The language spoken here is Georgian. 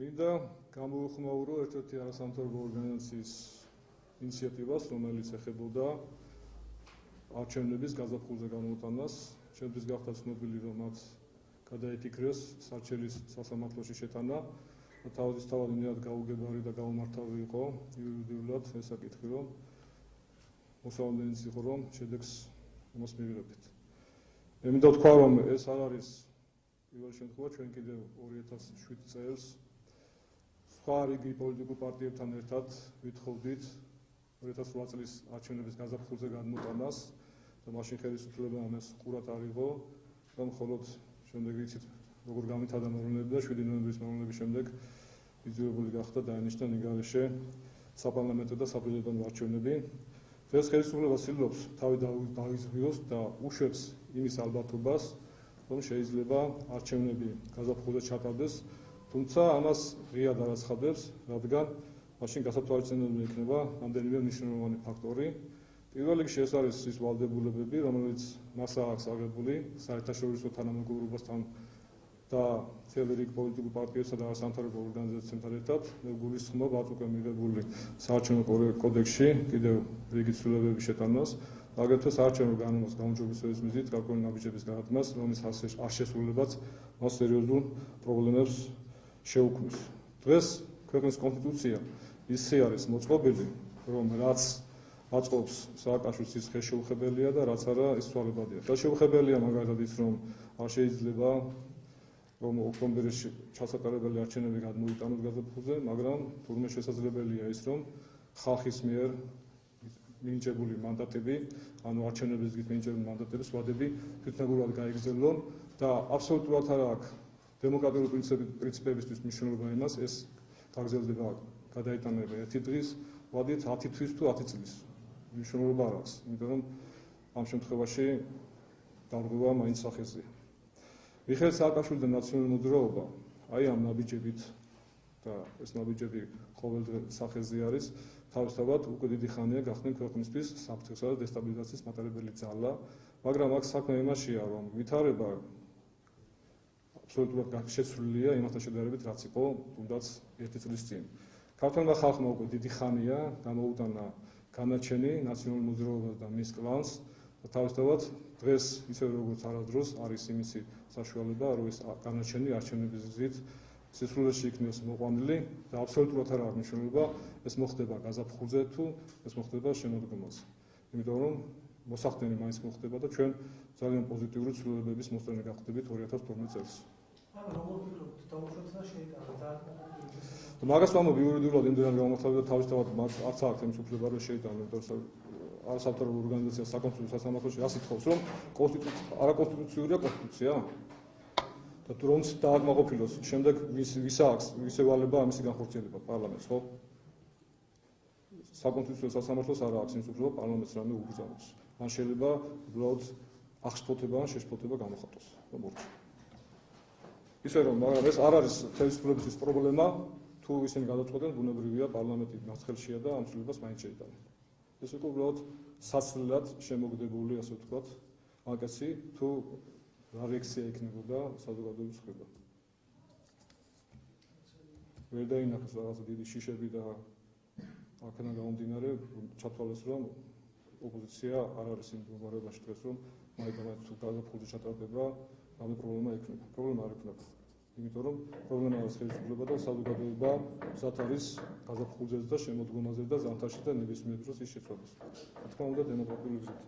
მინდა გამოვიხმაურო ერთ-ერთი არასამთავრობო ორგანიზაციის ინიციატივას, რომელიც ეხებოდა არჩევნების გაზაფხულზე გამოტანას. Ჩემთვის გახდა ცნობილი, რომ მათ გადაიფიქრეს საჩელის სასამართლოში შეტანა და თავისთავად იმდენად გაუგებარი და გაუმართავი იყო იურიდიულად ეს საკითხი, რომ მოსალოდნელიც იყო, რომ შედეგს იმას მივიღებდით. მე მინდა ვთქვა, რომ ეს არ არის პირველი შემთხვევა, ჩვენ კიდევ 2007 წელს სხვა რიგი პოლიტიკურ პარტიებთან ერთად ვითხოვდით 2008 წლის არჩევნების გაზაფხულზე გადმოტანას და მაშინ ხელისუფლება ამას ყურად არიღო, რომ მხოლოდ შემდეგ იცით როგორ გამითავდა მოვლენები და 7 ნოემბრის მოვლენების შემდეგ იძულებული გახდა დაინიშნა ნიგარეშე საპარლამენტო და საპრეზიდენტო არჩევნები. დღეს ხელისუფლება ცდილობს თავი დაიზღიოს და უშვებს იმის ალბათობას, რომ შეიძლება არჩევნები გაზაფხულზე ჩატარდეს, თუმცა ამას ღიად არ აცხადებს, რადგან მაშინ გასათვალისწინებელი იქნება რამდენიმე მნიშვნელოვანი ფაქტორი. პირველ რიგში ეს არის ის ვალდებულებები, რომელიც მასა აქვს აღებული საერთაშორისო თანამეგობრობასთან და მთელი რიგი პოლიტიკურ პარტიებსა და არასამთავრობო ორგანიზაციებთან ერთად. მე გულისხმობ არც უკვე მიღებული საარჩევნო კოდექსში კიდევ რიგი ცვლილებების შეტანას, აგრეთვე საარჩევნო განმავლობის გაუმჯობესების მიზნით გარკვეული ნაბიჯების გადადგმას, რომლის აღშესრულებაც მას სერიოზულ პრობლემებს შეუქმნის. დღეს ქვეყნის კონსტიტუცია ისე არის მოწყობილი, რომ რაც აწყობს სააკაშვილის ის ხელშეუხებელია და რაც არა ის ცვალებადია. ხელშეუხებელია მაგალითად ის, რომ არ შეიძლება რომ ოქტომბერში ჩასატარებელი არჩევნები გადმოიტანოს გაზაფხულზე, მაგრამ თურმე შესაძლებელია ის, რომ ხალხის მიერ მინიჭებული მანდატები, ანუ არჩევნების გით მინიჭებული მანდატების ვადები თვითნებურად გაიგრძელონ და აბსოლუტურად არ აქვს დემოკრატიული პრინციპებისთვის მნიშვნელობა იმას, ეს გაგრძელდება გადაიტანება 1 დღის ვადით 10 თვის თუ 10 წლის. მნიშვნელობა არ აქვს, იმიტომ რომ ამ შემთხვევაში დარღვევა მაინც სახეზეა. მიხეილ სააკაშვილის და ნაციონალური მოძრაობა აი ამ ნაბიჯებით და ეს ნაბიჯები ყოველდღე სახეზე არის, თავისთავად უკვე დიდი ხანია გახდნენ ქვეყნისთვის საფრთხესა და დესტაბილიზაციის მატარებელი ძალა, მაგრამ აქ საქმე იმაშია, რომ ვითარება აბსოლუტურად შეცვლილია იმასთან შედარებით, რაც იყო თუნდაც 1 წლის წინ. ქართველმა ხალხმა უკვე დიდი ხანია გამოუტანა განაჩენი ნაციონალურ მოძრაობას და მის კლანს და თავისთავად დღეს ისე როგორც არასდროს არის იმისი საშუალება, რომ ეს განაჩენი არჩევნების გზით სისრულეში იქნეს მოყვანილი და აბსოლუტურად არ აქვს მნიშვნელობა ეს მოხდება გაზაფხულზე თუ ეს მოხდება შემოდგომაზე. იმიტომ რომ მოსახდენი მაინც მოხდება და ჩვენ ძალიან პოზიტიური ცვლილებების მოსწონი გახდებით 2012 წელს. მაგას ვამბობ იურიდიულად იმდენად გამართლებით და თავისთავად არც აქვს იმის უფლება რომ შეიტანოს, იმიტომ რომ არასამთავრობო ორგანიზაცია საკონსტიტუციო სასამართლოში რას ითხოვს, რომ არაკონსტიტუციურია კონსტიტუცია და თუ რომც დააკმაყოფილოს, შემდეგ ვის აქვს ისე ვალება ამისი განხორციელება პარლამენტს, ხო? საკონსტიტუციო სასამართლოს არ აქვს იმის უფლება პარლამენტს რამე უბრძანოს. ან შეიძლება უბრალოდ აღშფოთება ან შეშფოთება გამოხატოს. ისე რომ, მაგრამ ეს არ არის ხელისუფლების პრობლემა, თუ ისინი გადაწყვეტენ, ბუნებრივია პარლამენტი მასხელშია და ამ ცვლილებას მაინც შეიტანენ. ეს იყო უბრალოდ საცილად შემოგდებული, ასე ვთქვათ, მაკაცი, თუ რა რეაქცია იქნებოდა საზოგადოების მხრიდან. ვერ დაინახეს რაღაცა დიდი შიშები და აქედან გამომდინარე ჩათვალეს, რომ ოპოზიცია არ არის იმ მდგომარეობაში დღეს, რომ მაინც თუ გაზაფხულზე ჩატარდება, რამე პრობლემა ექნება. პრობლემა არ ექნება. იმიტომ რომ პრობლემა არის ხელისუფლება და საზოგადოება მზად არის გაზაფხულზე და შემოდგომაზე და ზამთარში და ნებისმიერ დროს ის შეცვალოს. რა თქმა უნდა, დემოკრატიული გზით.